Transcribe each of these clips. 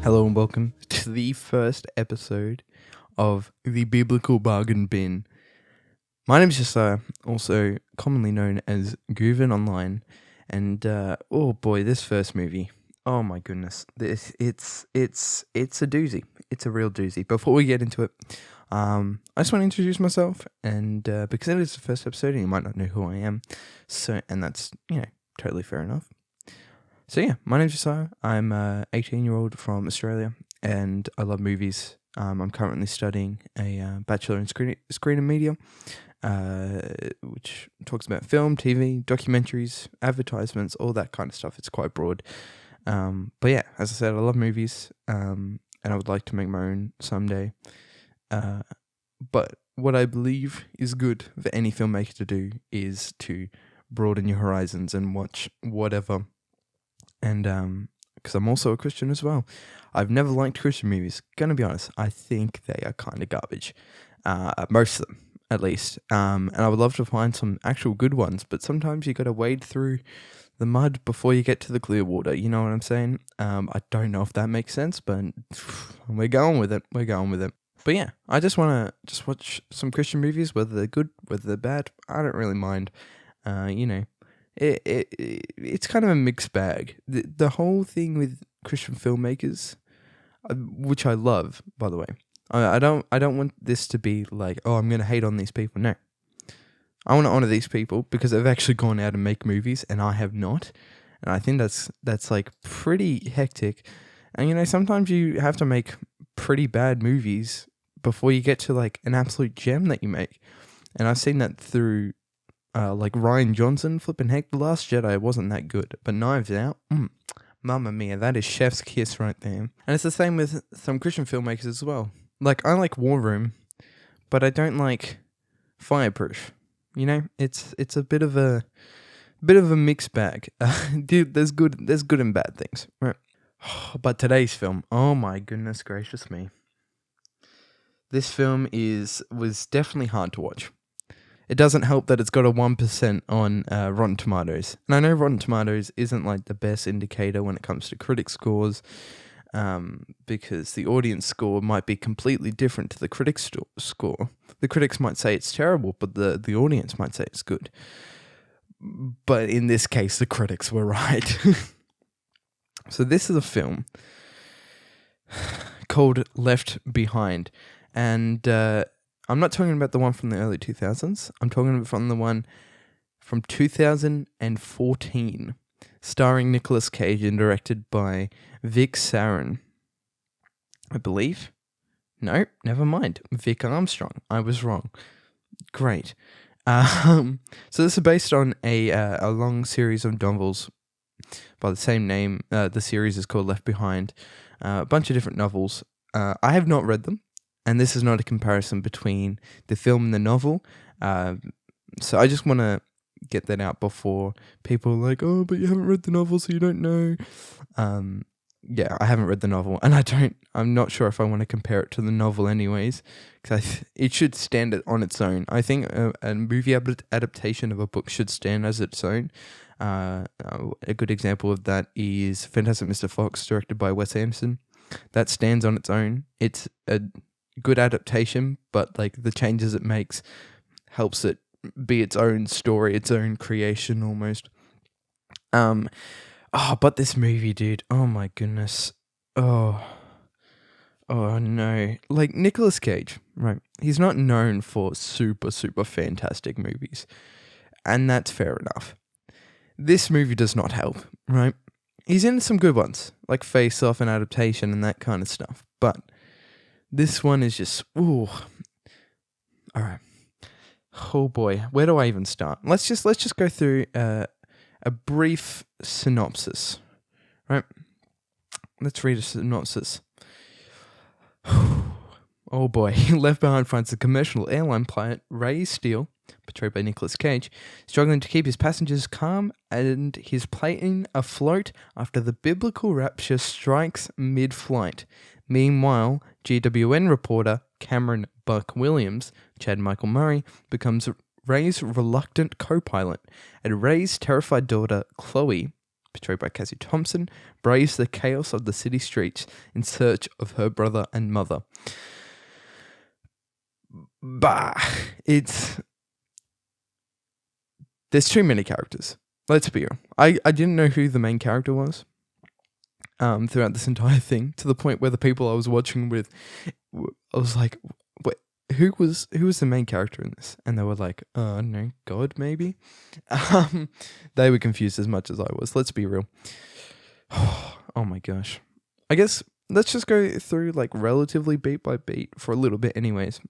Hello and welcome to the first episode of the Biblical Bargain Bin. My name is Josiah, also commonly known as Gooven Online, and oh boy, this first movie! Oh my goodness, it's a doozy. It's a real doozy. Before we get into it, I just want to introduce myself, and because it is the first episode, and you might not know who I am, and that's totally fair enough. So yeah, my name's Josiah. I'm a 18-year-old from Australia, and I love movies. I'm currently studying a Bachelor in Screen and Media, which talks about film, TV, documentaries, advertisements, all that kind of stuff. It's quite broad. But yeah, as I said, I love movies, and I would like to make my own someday. But what I believe is good for any filmmaker to do is to broaden your horizons and watch whatever. And because I'm also a Christian as well, I've never liked Christian movies. Gonna be honest, I think they are kind of garbage. Most of them, at least. And I would love to find some actual good ones, but sometimes you gotta wade through the mud before you get to the clear water. You know what I'm saying? I don't know if that makes sense, but we're going with it. But yeah, I just wanna watch some Christian movies, whether they're good, whether they're bad. I don't really mind. It's kind of a mixed bag. The whole thing with Christian filmmakers, which I love, by the way. I don't want this to be like, oh, I'm going to hate on these people. No. I want to honor these people because they've actually gone out and make movies and I have not. And I think that's like pretty hectic. And sometimes you have to make pretty bad movies before you get to like an absolute gem that you make. And I've seen that through like Ryan Johnson, flipping heck, The Last Jedi wasn't that good, but Knives Out, mamma mia, that is chef's kiss right there. And it's the same with some Christian filmmakers as well. Like, I like War Room, but I don't like Fireproof. It's a bit of a mixed bag. Dude, there's good and bad things, right? But today's film, oh my goodness gracious me. This film was definitely hard to watch. It doesn't help that it's got a 1% on Rotten Tomatoes. And I know Rotten Tomatoes isn't like the best indicator when it comes to critic scores, because the audience score might be completely different to the critics' score. The critics might say it's terrible, but the audience might say it's good. But in this case, the critics were right. So this is a film called Left Behind. And I'm not talking about the one from the early 2000s. I'm talking about from the one from 2014, starring Nicolas Cage and directed by Vic Sarin, I believe. No, never mind. Vic Armstrong. I was wrong. Great. So this is based on a long series of novels by the same name. The series is called Left Behind. A bunch of different novels. I have not read them. And this is not a comparison between the film and the novel. So I just want to get that out before people are like, oh, but you haven't read the novel, so you don't know. Yeah, I haven't read the novel, and I'm not sure if I want to compare it to the novel anyways, because it should stand on its own. I think a movie adaptation of a book should stand as its own. A good example of that is Fantastic Mr. Fox, directed by Wes Anderson. That stands on its own. It's a good adaptation, but like the changes it makes helps it be its own story, its own creation almost. But this movie, dude, oh my goodness. Oh no. Like Nicolas Cage, right? He's not known for super fantastic movies. And that's fair enough. This movie does not help, right? He's in some good ones, like Face Off and Adaptation and that kind of stuff, but this one is just, ooh. All right. Oh boy, where do I even start? Let's just go through a brief synopsis, right? Let's read a synopsis. Oh boy, Left Behind finds the commercial airline pilot Ray Steele, portrayed by Nicolas Cage, struggling to keep his passengers calm and his plane afloat after the biblical rapture strikes mid-flight. Meanwhile, GWN reporter Cameron Buck Williams, Chad Michael Murray, becomes Ray's reluctant co-pilot, and Ray's terrified daughter Chloe, portrayed by Cassie Thompson, braves the chaos of the city streets in search of her brother and mother. Bah, there's too many characters. Let's be real. I didn't know who the main character was throughout this entire thing, to the point where the people I was watching with, I was like, wait, who was the main character in this? And they were like, I don't know, God maybe? They were confused as much as I was. Let's be real. Oh my gosh. I guess let's just go through like relatively beat by beat for a little bit anyways.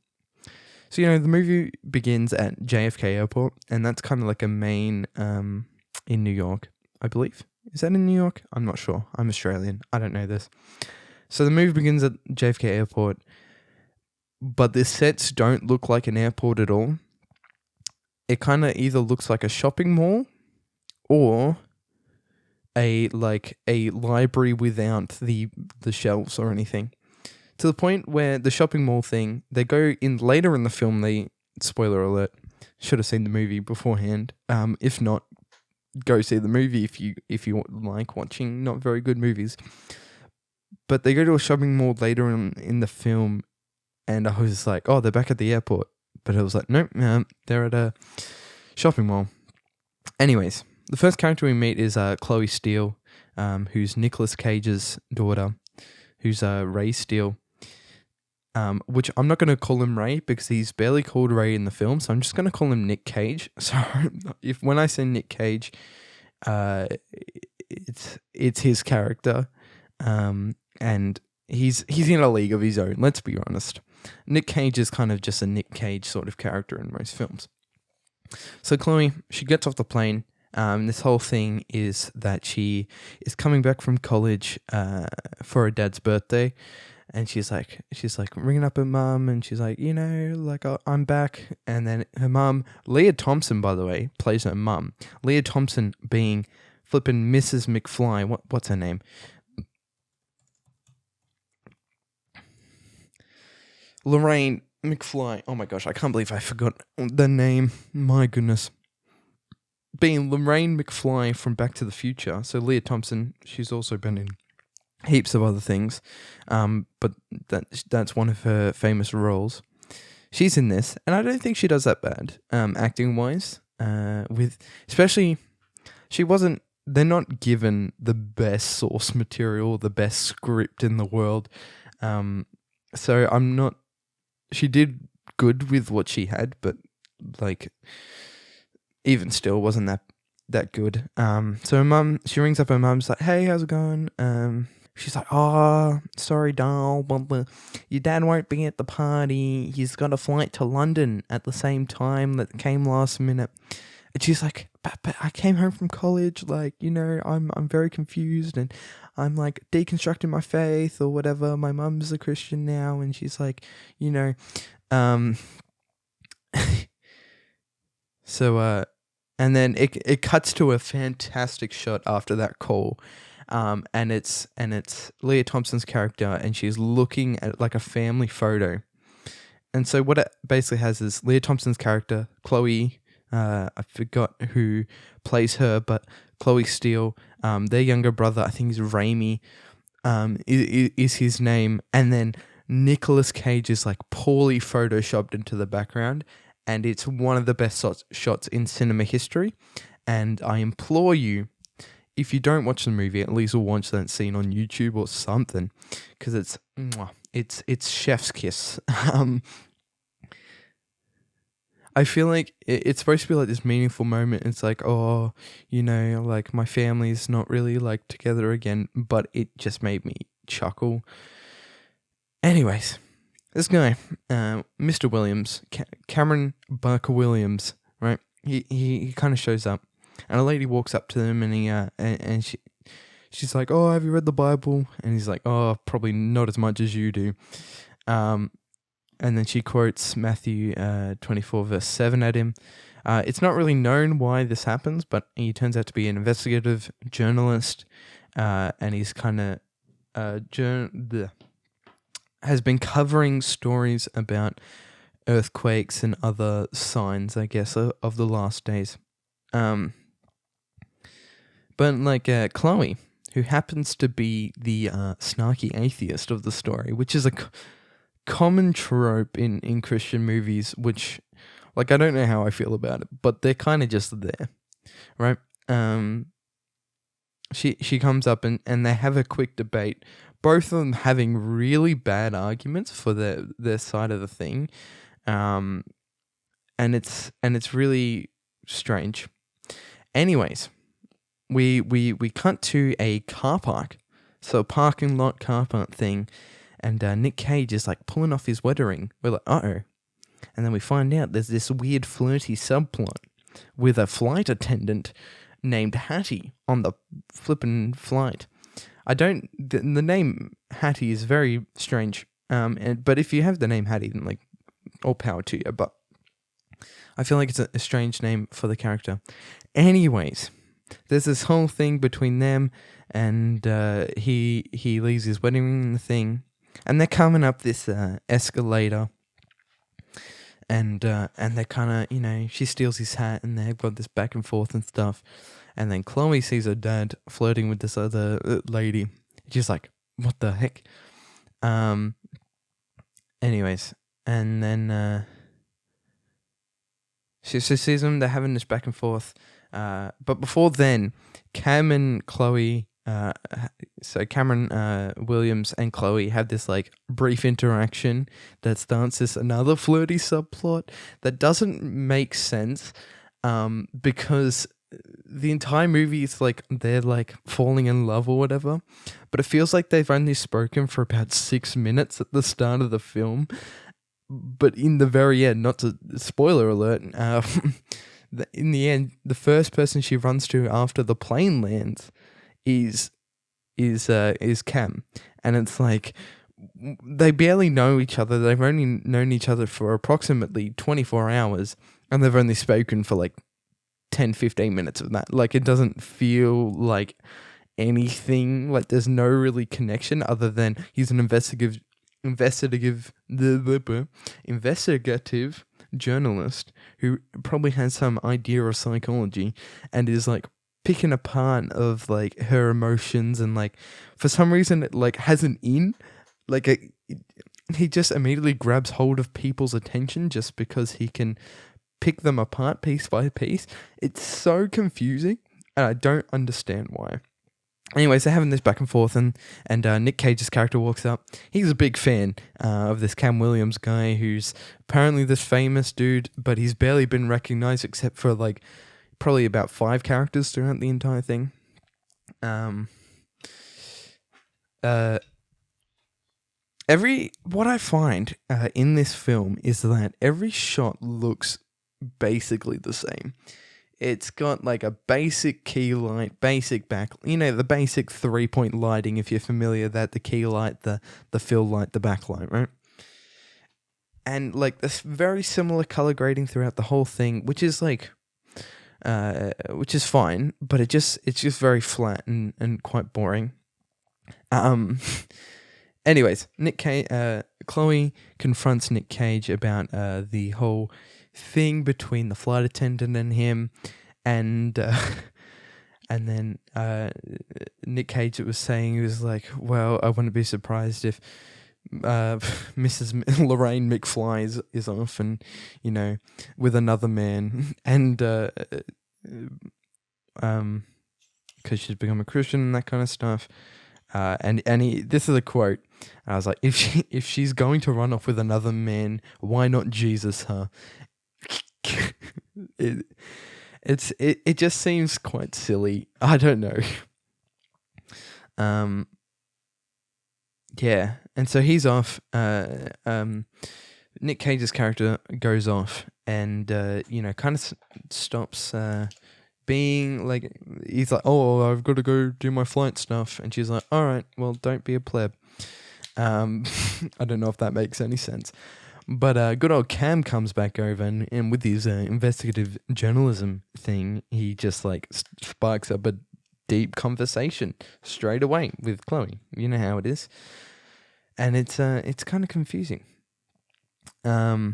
So, the movie begins at JFK Airport, and that's kind of like a main in New York, I believe. Is that in New York? I'm not sure. I'm Australian. I don't know this. So the movie begins at JFK Airport, but the sets don't look like an airport at all. It kind of either looks like a shopping mall or a library without the shelves or anything. To the point where the shopping mall thing, they go in later in the film, spoiler alert, should have seen the movie beforehand. If not, go see the movie if you like watching not very good movies. But they go to a shopping mall later in the film, and I was like, oh, they're back at the airport. But I was like, nope, they're at a shopping mall. Anyways, the first character we meet is Chloe Steele, who's Nicolas Cage's daughter, who's Ray Steele. Which I'm not going to call him Ray because he's barely called Ray in the film, so I'm just going to call him Nick Cage. So when I say Nick Cage, it's his character, and he's in a league of his own. Let's be honest. Nick Cage is kind of just a Nick Cage sort of character in most films. So Chloe, she gets off the plane. This whole thing is that she is coming back from college for her dad's birthday. And she's like ringing up her mum, and she's like, I'm back. And then her mum, Leah Thompson, by the way, plays her mum. Leah Thompson being flipping Mrs. McFly. What's her name? Lorraine McFly. Oh my gosh, I can't believe I forgot the name. My goodness. Being Lorraine McFly from Back to the Future. So Leah Thompson, she's also been in heaps of other things, but that's one of her famous roles. She's in this, and I don't think she does that bad, acting wise. Especially, they're not given the best source material, the best script in the world. So I'm not. She did good with what she had, but even still, wasn't that good. So her mum, she rings up her mum's like, "Hey, how's it going?" She's like, "Oh, sorry, doll, but your dad won't be at the party. He's got a flight to London at the same time that came last minute." And she's like, but I came home from college, I'm very confused, and I'm deconstructing my faith or whatever. My mum's a Christian now, and she's like, so and then it cuts to a fantastic shot after that call. And it's Leah Thompson's character, and she's looking at a family photo. And so what it basically has is Leah Thompson's character, Chloe, I forgot who plays her, but Chloe Steele, their younger brother, I think he's Raimi, is his name. And then Nicolas Cage is poorly photoshopped into the background, and it's one of the best shots in cinema history. And I implore you, if you don't watch the movie, at least watch that scene on YouTube or something, because it's chef's kiss. I feel like it's supposed to be this meaningful moment. It's my family's not really together again, but it just made me chuckle. Anyways, this guy, Mr. Williams, Cameron Barker Williams, right? He kind of shows up. And a lady walks up to him, and she's like, "Oh, have you read the Bible?" And he's like, "Oh, probably not as much as you do." And then she quotes Matthew 24 verse 7 at him. It's not really known why this happens, but he turns out to be an investigative journalist, and he's kind of has been covering stories about earthquakes and other signs, I guess, of the last days. But like Chloe, who happens to be the snarky atheist of the story, which is a common trope in Christian movies, which, like, I don't know how I feel about it, but they're kind of just there, right? She comes up and they have a quick debate, both of them having really bad arguments for their side of the thing, and it's really strange. Anyways, we cut to a car park, so a parking lot car park thing, and Nick Cage is like pulling off his wedding ring. We're like, uh-oh. And then we find out there's this weird flirty subplot with a flight attendant named Hattie on the flippin' flight. The name Hattie is very strange. But if you have the name Hattie, then like, all power to you. But I feel like it's a strange name for the character. Anyways, there's this whole thing between them, and he leaves his wedding ring in the thing, and they're coming up this escalator, and they're kind of, she steals his hat, and they've got this back and forth and stuff, and then Chloe sees her dad flirting with this other lady. She's like, what the heck? Anyways, and then she sees them, they're having this back and forth, but before then, Cam and Chloe, so Cameron Williams and Chloe have this like brief interaction that starts this another flirty subplot that doesn't make sense, because the entire movie is like they're like falling in love or whatever, but it feels like they've only spoken for about 6 minutes at the start of the film. But in the very end, not to spoiler alert, in the end, the first person she runs to after the plane lands is Cam, and it's like they barely know each other. They've only known each other for approximately 24 hours, and they've only spoken for like 10-15 minutes of that. Like, it doesn't feel like anything. Like, there's no really connection other than he's an investigative journalist who probably has some idea of psychology and is like picking apart of like her emotions, and like for some reason it like has an he just immediately grabs hold of people's attention just because he can pick them apart piece by piece. It's so confusing, and I don't understand why. Anyways, they're having this back and forth, and Nick Cage's character walks up. He's a big fan of this Cam Williams guy, who's apparently this famous dude, but he's barely been recognized except for like probably about 5 characters throughout the entire thing. What I find in this film is that every shot looks basically the same. It's got like a basic key light, basic back, the basic 3-point lighting, if you're familiar, that the key light, the fill light, the backlight, right? And like this very similar color grading throughout the whole thing, which is like, which is fine, but it's just very flat and quite boring. Anyways, Chloe confronts Nick Cage about the whole thing between the flight attendant and him, and then Nick Cage was saying, he was like, well, I wouldn't be surprised if Mrs. Lorraine McFly is off and with another man, and because she's become a Christian and that kind of stuff. This is a quote. I was like, if she's going to run off with another man, why not Jesus her? It just seems quite silly. I don't know. Yeah, and so he's off. Nick Cage's character goes off, and kind of stops being like, he's like, oh, I've got to go do my flight stuff, and she's like, all right, well, don't be a pleb. I don't know if that makes any sense. But good old Cam comes back over, and with his investigative journalism thing, he just like sparks up a deep conversation straight away with Chloe. You know how it is, and it's kind of confusing. Yeah,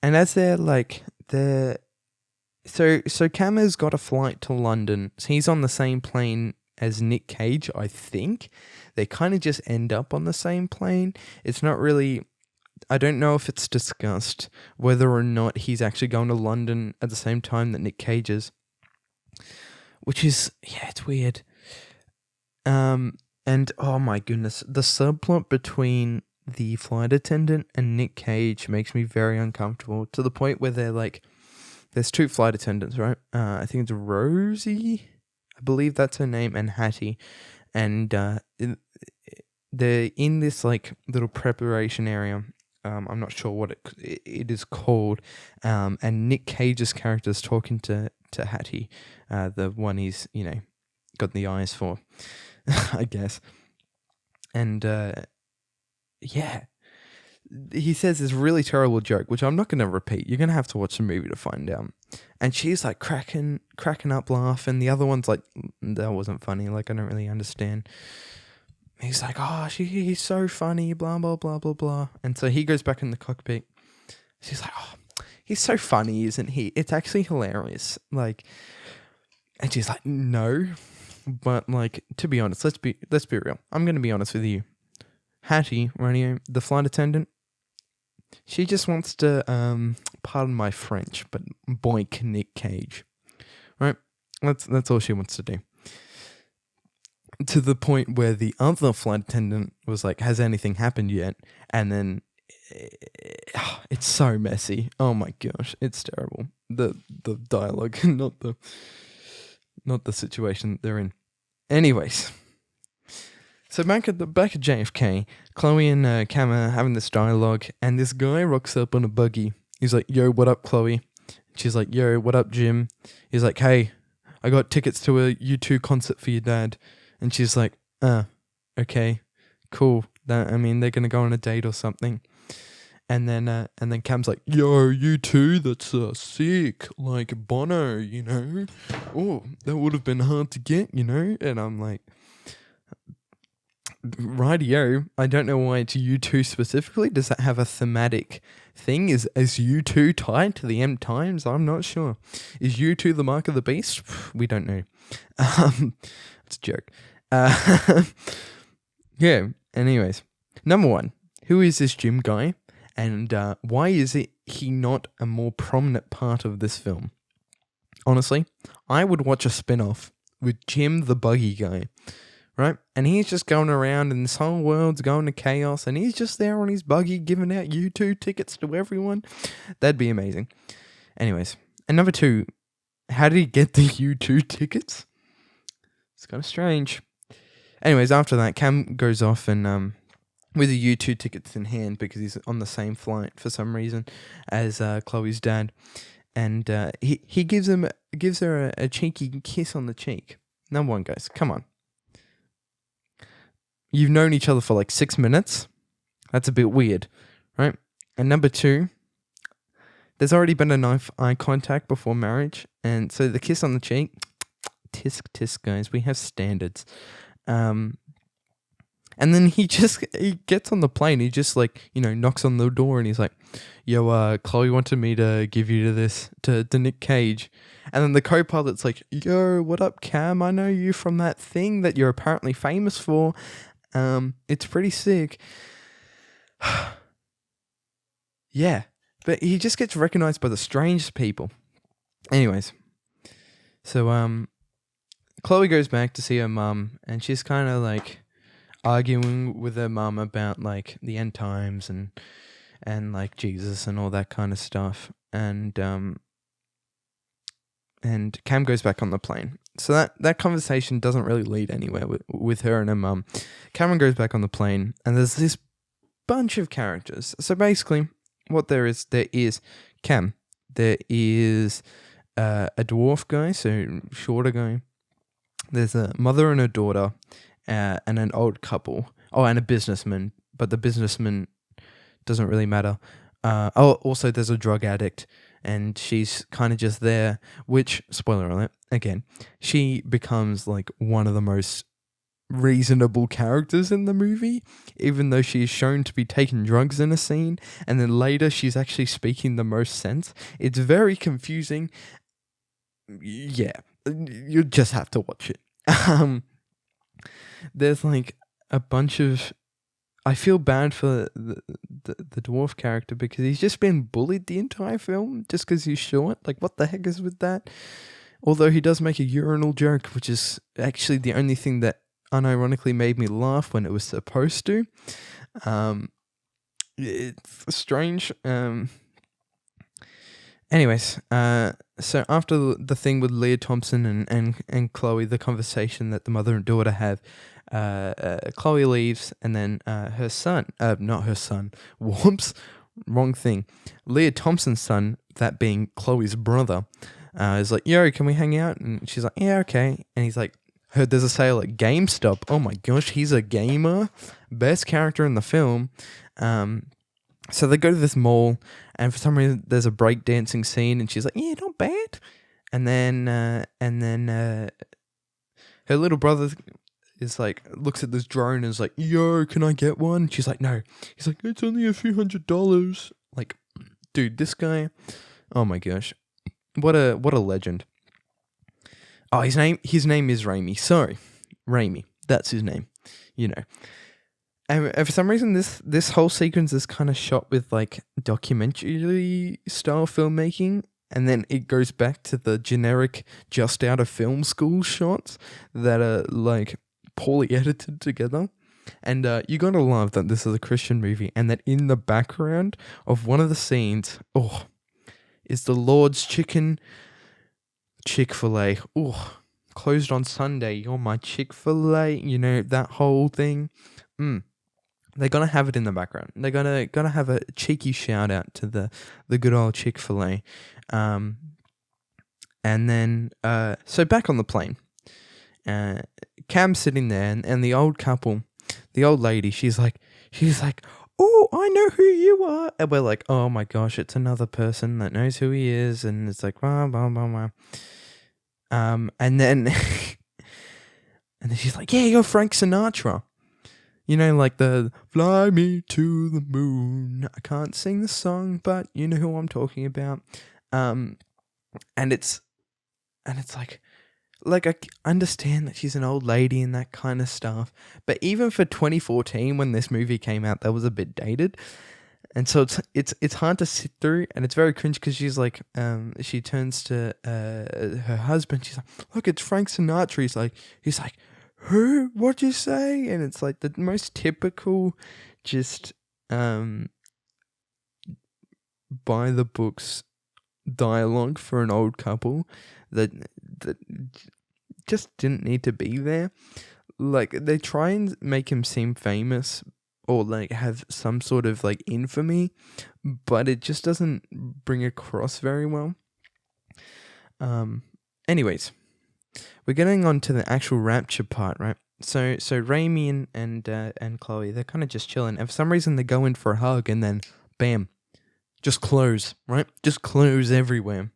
and as they're So Cam has got a flight to London. So he's on the same plane as Nick Cage, I think. They kind of just end up on the same plane. It's not really... I don't know if it's discussed whether or not he's actually going to London at the same time that Nick Cage is. Which is... Yeah, it's weird. And oh my goodness, the subplot between the flight attendant and Nick Cage makes me very uncomfortable, to the point where they're like... There's two flight attendants, right? I think it's Rosie, I believe that's her name, and Hattie. And they're in this like little preparation area. I'm not sure what it is called. And Nick Cage's character is talking to Hattie, the one he's, got the eyes for, I guess. And yeah. He says this really terrible joke, which I'm not going to repeat. You're going to have to watch the movie to find out. And she's like cracking up laughing. The other one's like, that wasn't funny. Like, I don't really understand. He's like, oh, he's so funny, blah, blah, blah, blah, blah. And so he goes back in the cockpit. She's like, oh, he's so funny, isn't he? It's actually hilarious. Like, and she's like, no. But like, to be honest, let's be real. I'm going to be honest with you. Hattie, radio, the flight attendant, she just wants to, pardon my French, but boink Nick Cage, right? That's all she wants to do. To the point where the other flight attendant was like, has anything happened yet? And then it's so messy. Oh my gosh, it's terrible. The dialogue, not the situation they're in. Anyways. So back at JFK, Chloe and Cam are having this dialogue, and this guy rocks up on a buggy. He's like, yo, what up, Chloe? She's like, yo, what up, Jim? He's like, hey, I got tickets to a U2 concert for your dad. And she's like, okay, cool. They're going to go on a date or something. And then Cam's like, yo, U2, that's sick, like Bono, Oh, that would have been hard to get, And I'm like... Rightio. I don't know why it's U2 specifically. Does that have a thematic thing? Is U2 tied to the end times? I'm not sure. Is U2 the mark of the beast? We don't know. It's a joke. Yeah. Anyways, number one, who is this Jim guy, and why is he not a more prominent part of this film? Honestly, I would watch a spin-off with Jim the buggy guy. Right? And he's just going around and this whole world's going to chaos and he's just there on his buggy giving out U2 tickets to everyone. That'd be amazing. Anyways, and number two, how did he get the U2 tickets? It's kind of strange. Anyways, after that, Cam goes off and with the U2 tickets in hand because he's on the same flight for some reason as Chloe's dad. And he gives her a cheeky kiss on the cheek. Number one, guys, come on. You've known each other for like 6 minutes. That's a bit weird, right? And number two, there's already been enough eye contact before marriage. And so the kiss on the cheek, tisk, tisk, guys. We have standards. And then he gets on the plane. He just like, knocks on the door and he's like, yo, Chloe wanted me to give you to Nick Cage. And then the co-pilot's like, yo, what up, Cam? I know you from that thing that you're apparently famous for. It's pretty sick. Yeah, but he just gets recognized by the strangest people. Anyways, so Chloe goes back to see her mum, and she's kind of like arguing with her mum about like the end times and like Jesus and all that kind of stuff. And Cam goes back on the plane. So that conversation doesn't really lead anywhere with her and her mum. Cameron goes back on the plane, and there's this bunch of characters. So basically, what there is Cam. There is a dwarf guy, so shorter guy. There's a mother and a daughter, and an old couple. Oh, and a businessman, but the businessman doesn't really matter. Also, there's a drug addict, and she's kind of just there, which, spoiler alert, again, she becomes like one of the most reasonable characters in the movie, even though she is shown to be taking drugs in a scene, and then later she's actually speaking the most sense. It's very confusing, yeah, you just have to watch it. Um, there's like a bunch of. I feel bad for the dwarf character because he's just been bullied the entire film just because he's short. Like, what the heck is with that? Although he does make a urinal joke, which is actually the only thing that unironically made me laugh when it was supposed to. It's strange. Anyways, so after the thing with Leah Thompson and Chloe, the conversation that the mother and daughter have, Chloe leaves, and then her son, not her son, whoops, wrong thing. Leah Thompson's son, that being Chloe's brother, is like, yo, can we hang out? And she's like, yeah, okay. And he's like, heard there's a sale at GameStop. Oh my gosh, he's a gamer. Best character in the film. So they go to this mall, and for some reason there's a breakdancing scene, and she's like, yeah, not bad. And then her little brother is like, looks at this drone and is like, yo, can I get one? And she's like, no. He's like, it's only a few $100s. Like, dude, this guy, oh my gosh. What a legend. Oh, his name is Raimi. Sorry. Raimi. That's his name. You know. And for some reason, this whole sequence is kind of shot with like documentary style filmmaking, and then it goes back to the generic just out of film school shots that are like poorly edited together. And you gotta love that this is a Christian movie, and that in the background of one of the scenes, is the Lord's Chick-fil-A. Oh, closed on Sunday. You're my Chick-fil-A. You know, that whole thing. They're gonna have it in the background. They're gonna have a cheeky shout out to the good old Chick-fil-A. And then so back on the plane, Cam's sitting there, and the old couple, the old lady, she's like, oh, I know who you are. And we're like, oh my gosh, it's another person that knows who he is. And it's like, blah, blah, blah, blah. And then she's like, yeah, you're Frank Sinatra. You know, like the fly me to the moon. I can't sing the song, but you know who I'm talking about. And it's like I understand that she's an old lady and that kind of stuff, but even for 2014 when this movie came out, that was a bit dated. And so it's hard to sit through, and it's very cringe because she's like, she turns to her husband. She's like, look, it's Frank Sinatra. He's like, who? What'd you say? And it's like the most typical, just by the books dialogue for an old couple that just didn't need to be there. Like, they try and make him seem famous or like have some sort of like infamy, but it just doesn't bring across very well. Anyways, we're getting on to the actual rapture part, right? So Raimi and Chloe, they're kind of just chilling, and for some reason they go in for a hug, and then bam, just clothes, right? Just clothes everywhere.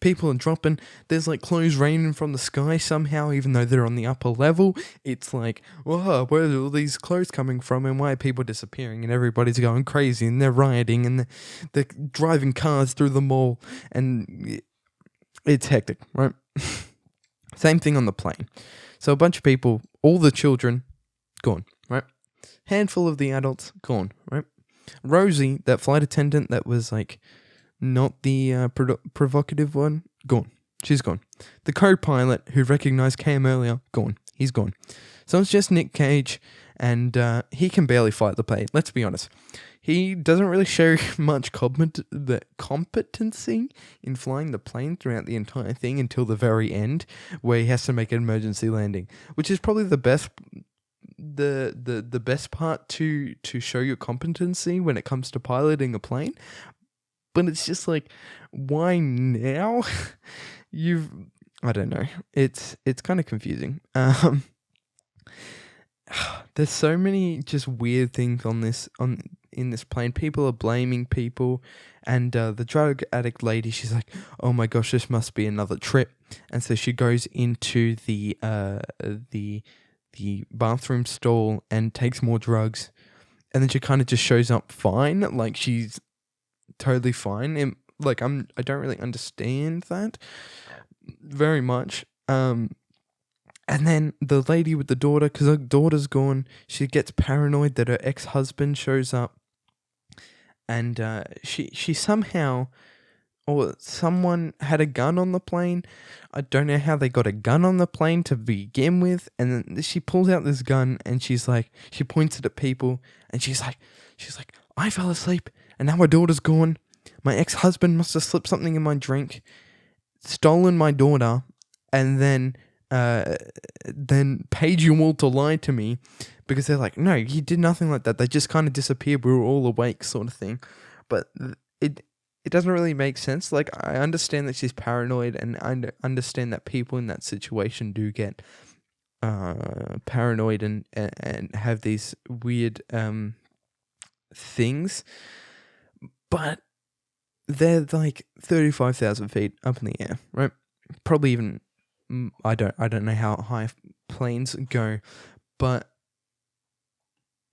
People are dropping. There's like clothes raining from the sky somehow, even though they're on the upper level. It's like, whoa, where are all these clothes coming from, and why are people disappearing? And everybody's going crazy, and they're rioting, and they're driving cars through the mall, and it's hectic, right? Same thing on the plane. So a bunch of people, all the children, gone, right? Handful of the adults, gone, right? Rosie, that flight attendant that was like not the provocative one, gone. She's gone. The co-pilot who recognized Cam earlier, gone. He's gone. So it's just Nick Cage, and he can barely fight the plane. Let's be honest. He doesn't really show much competency in flying the plane throughout the entire thing until the very end, where he has to make an emergency landing, which is probably the best part to show your competency when it comes to piloting a plane. But it's just like, why now? I don't know. It's kind of confusing. There's so many just weird things in this plane. People are blaming people, and the drug addict lady, she's like, oh my gosh, this must be another trip. And so she goes into the bathroom stall and takes more drugs, and then she kind of just shows up fine, like she's totally fine. And like, I don't really understand that. very much. And then the lady with the daughter, because her daughter's gone, she gets paranoid that her ex-husband shows up, and she somehow, or someone had a gun on the plane. I don't know how they got a gun on the plane to begin with, and then she pulls out this gun and she points it at people, and she's like, I fell asleep, and now my daughter's gone. My ex-husband must have slipped something in my drink, stolen my daughter, and then paid you all to lie to me, because they're like, no, he did nothing like that. They just kind of disappeared. We were all awake, sort of thing. But it doesn't really make sense. Like, I understand that she's paranoid, and I understand that people in that situation do get paranoid and have these weird things. But they're like 35,000 feet up in the air, right? Probably even, I don't know how high planes go, but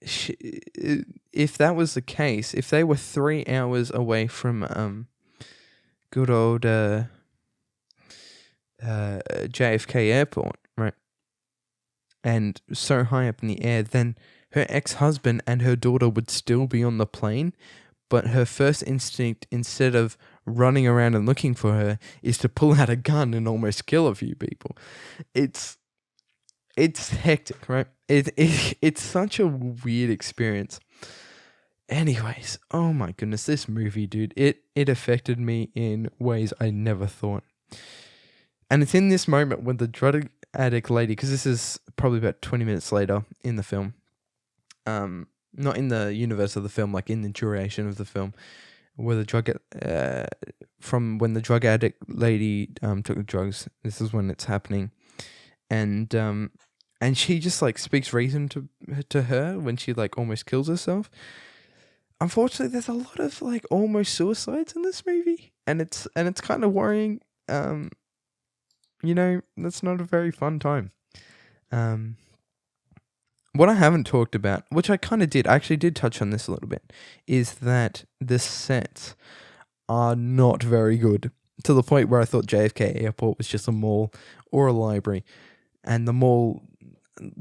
if that was the case, if they were 3 hours away from good old JFK Airport, right, and so high up in the air, then her ex-husband and her daughter would still be on the plane, but her first instinct, instead of running around and looking for her, is to pull out a gun and almost kill a few people. It's hectic, right? It's such a weird experience. Anyways, oh my goodness, this movie, dude, it affected me in ways I never thought. And it's in this moment when the drug addict lady, because this is probably about 20 minutes later in the film, not in the universe of the film, like in the duration of the film, where from when the drug addict lady took the drugs. This is when it's happening, and she just like speaks reason to her when she like almost kills herself. Unfortunately, there's a lot of like almost suicides in this movie, and it's kind of worrying. That's not a very fun time. What I haven't talked about, which I kind of did, I actually did touch on this a little bit, is that the sets are not very good, to the point where I thought JFK Airport was just a mall or a library, and the mall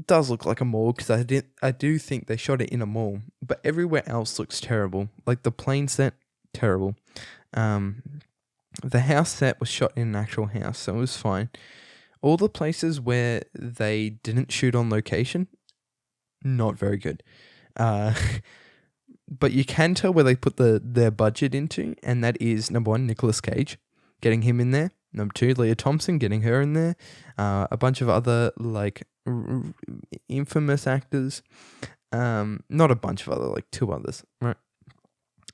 does look like a mall, because I do think they shot it in a mall, but everywhere else looks terrible. Like the plane set, terrible. The house set was shot in an actual house, so it was fine. All the places where they didn't shoot on location, not very good. But you can tell where they put their budget into, and that is, number one, Nicolas Cage, getting him in there. Number two, Leah Thompson, getting her in there. A bunch of other, like, infamous actors. Not a bunch of other, like, two others, right?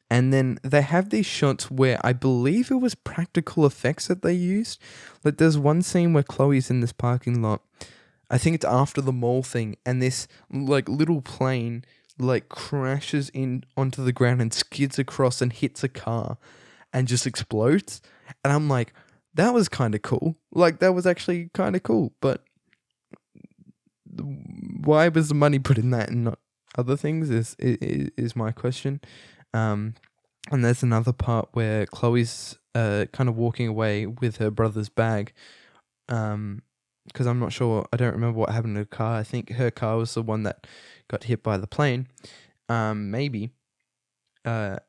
And then they have these shots where I believe it was practical effects that they used. Like, there's one scene where Chloe's in this parking lot. I think it's after the mall thing, and this like little plane like crashes in onto the ground and skids across and hits a car and just explodes. And I'm like, that was kind of cool. Like, that was actually kind of cool, but why was the money put in that and not other things is my question. And there's another part where Chloe's kind of walking away with her brother's bag, because I'm not sure, I don't remember what happened to her car. I think her car was the one that got hit by the plane, maybe. And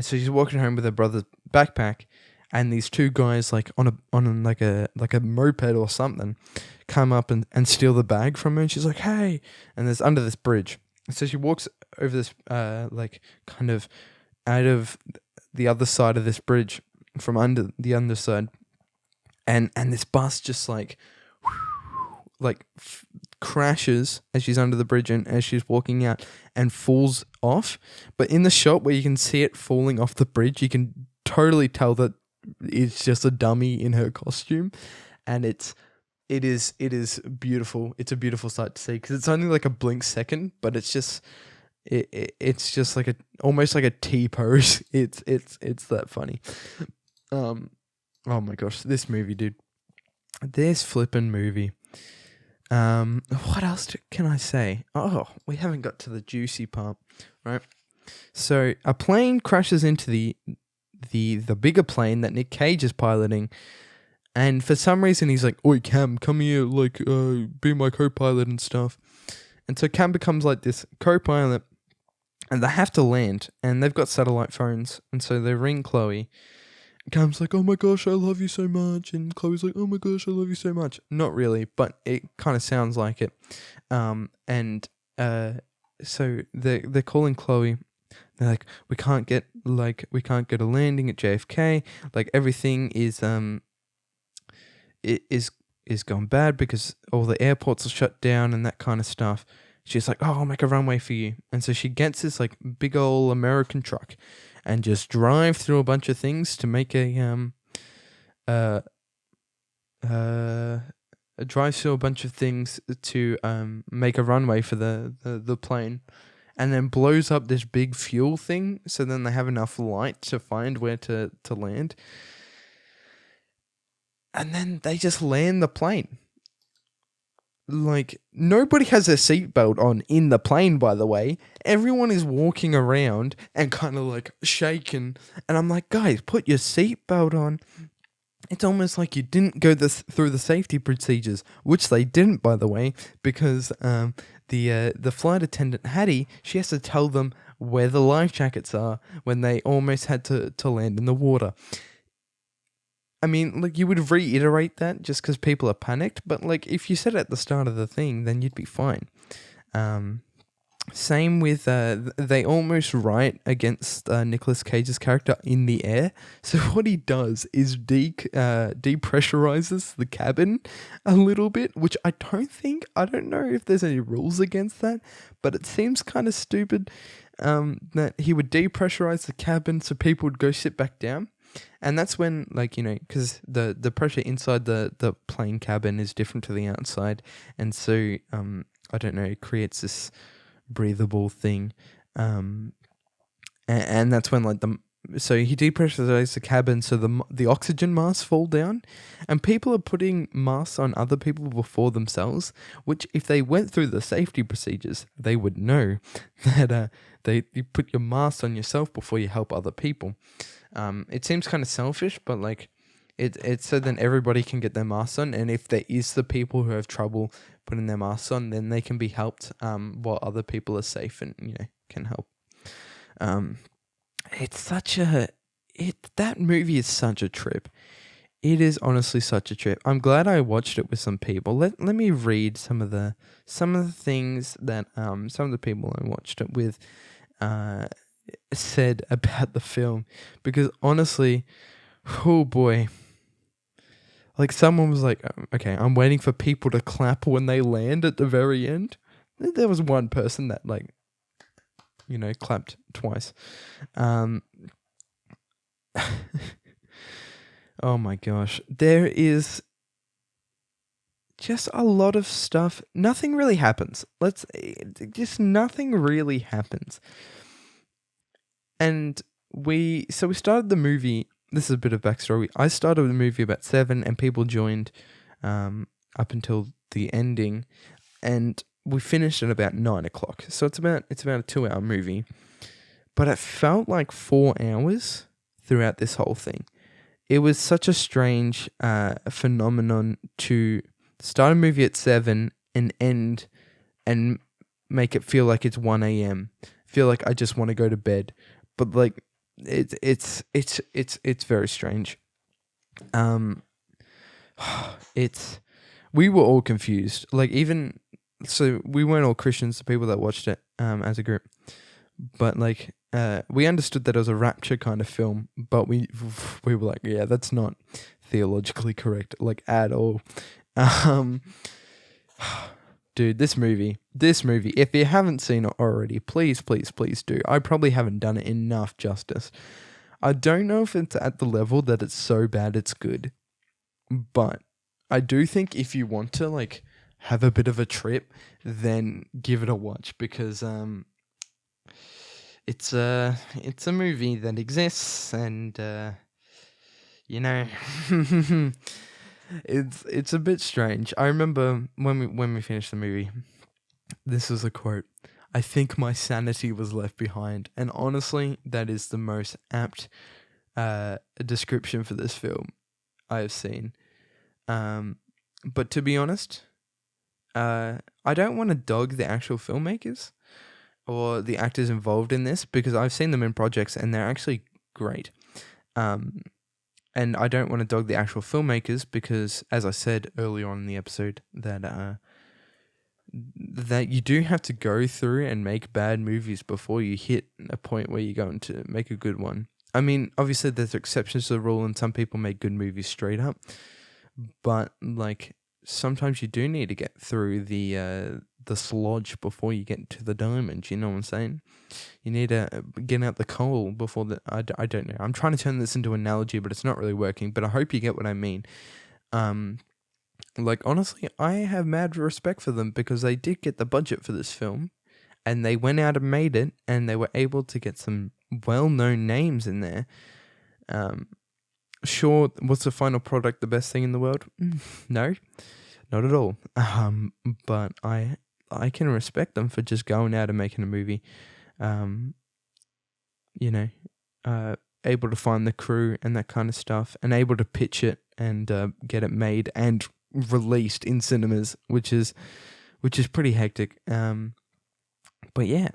so she's walking home with her brother's backpack, and these two guys, like on a moped or something, come up and steal the bag from her. And she's like, "Hey!" And there's under this bridge. So she walks over this, like kind of out of the other side of this bridge, from under the underside, and this bus just crashes as she's under the bridge and as she's walking out, and falls off. But in the shot where you can see it falling off the bridge, you can totally tell that it's just a dummy in her costume, and it is beautiful. It's a beautiful sight to see, because it's only like a blink second, but it's just like almost like a T pose. It's that funny. Oh my gosh, this movie, dude. This flippin' movie. What else can I say? Oh, we haven't got to the juicy part, right? So a plane crashes into the bigger plane that Nick Cage is piloting, And for some reason, he's like, "Oi, Cam, come here, like, be my co-pilot and stuff." And so Cam becomes like this co-pilot, and they have to land, and they've got satellite phones, and so they ring Chloe. Cam's like, "Oh my gosh, I love you so much," and Chloe's like, "Oh my gosh, I love you so much." Not really, but it kind of sounds like it. And so they're calling Chloe. They're like, we can't get a landing at JFK. Like everything is is gone bad because all the airports are shut down and that kind of stuff. She's like, "Oh, I'll make a runway for you." And so she gets this like big old American truck and just drive through a bunch of things to make drives through a bunch of things to make a runway for the plane, and then blows up this big fuel thing so then they have enough light to find where to land. And then they just land the plane. Like, nobody has a seatbelt on in the plane, by the way. Everyone is walking around and kind of like shaking. And I'm like, guys, put your seatbelt on. It's almost like you didn't go through the safety procedures, which they didn't, by the way, because the flight attendant, Hattie, she has to tell them where the life jackets are when they almost had to land in the water. I mean, like, you would reiterate that just because people are panicked, but, like, if you said it at the start of the thing, then you'd be fine. Same with, they almost right against Nicolas Cage's character in the air. So what he does is depressurizes the cabin a little bit, which I don't know if there's any rules against that, but it seems kind of stupid that he would depressurize the cabin so people would go sit back down. And that's when, like, you know, because the pressure inside the plane cabin is different to the outside. And so, I don't know, it creates this breathable thing. And that's when, like, so he depressurized the cabin so the oxygen masks fall down. And people are putting masks on other people before themselves, which if they went through the safety procedures, they would know that you put your mask on yourself before you help other people. It seems kind of selfish, but like it's so then everybody can get their masks on, and if there is the people who have trouble putting their masks on, then they can be helped while other people are safe and, you know, can help. That movie is such a trip. It is honestly such a trip. I'm glad I watched it with some people. Let me read some of the things that some of the people I watched it with said about the film, because honestly, oh boy, like someone was like, "Okay, I'm waiting for people to clap when they land at the very end." There was one person that, like, you know, clapped twice. Oh my gosh, there is just a lot of stuff. Nothing really happens. Nothing really happens. And we started the movie. This is a bit of backstory. I started the movie about 7, and people joined up until the ending, and we finished at about 9 o'clock. So it's about a 2-hour movie, but it felt like 4 hours throughout this whole thing. It was such a strange phenomenon to start a movie at 7 and end and make it feel like it's 1 a.m. Feel like I just want to go to bed. But like it's very strange. We were all confused. Like, even so, we weren't all Christians, the people that watched it as a group. But like we understood that it was a rapture kind of film, but we were like, yeah, that's not theologically correct, like, at all. Dude, this movie, if you haven't seen it already, please do. I probably haven't done it enough justice. I don't know if it's at the level that it's so bad it's good, but I do think if you want to, like, have a bit of a trip, then give it a watch, because it's a movie that exists, and you know, it's a bit strange. I remember when we finished the movie, this was a quote: "I think my sanity was left behind," and honestly, that is the most apt description for this film I have seen. But to be honest, I don't want to dog the actual filmmakers or the actors involved in this, because I've seen them in projects and they're actually great. And I don't want to dog the actual filmmakers because, as I said earlier on in the episode, that you do have to go through and make bad movies before you hit a point where you're going to make a good one. I mean, obviously there's exceptions to the rule and some people make good movies straight up, but like sometimes you do need to get through the sludge before you get to the diamond. You know what I'm saying? You need to get out the coal before the. I don't know. I'm trying to turn this into an analogy, but it's not really working. But I hope you get what I mean. Like honestly, I have mad respect for them because they did get the budget for this film, and they went out and made it, and they were able to get some well-known names in there. Sure, was the final product the best thing in the world? No, not at all. But I can respect them for just going out and making a movie. Able to find the crew and that kind of stuff, and able to pitch it and get it made and released in cinemas, which is pretty hectic. But yeah,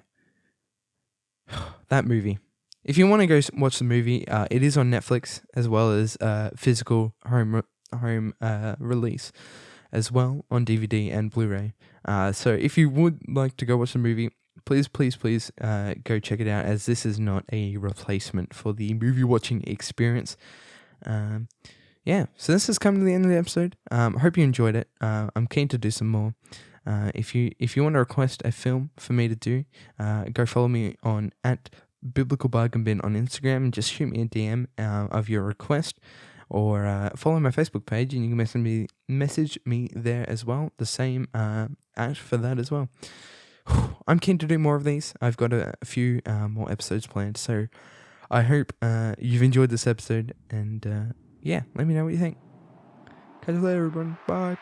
that movie. If you want to go watch the movie, it is on Netflix as well as physical home release as well on DVD and Blu-ray. So if you would like to go watch the movie, please go check it out, as this is not a replacement for the movie watching experience. So this has come to the end of the episode. I hope you enjoyed it. I'm keen to do some more. If you want to request a film for me to do, go follow me on @BiblicalBargainBin on Instagram and just shoot me a DM of your request, or follow my Facebook page and you can message me there as well. The same for that as well. I'm keen to do more of these. I've got a few more episodes planned, so I hope you've enjoyed this episode, and let me know what you think. Catch you later, everyone. Bye.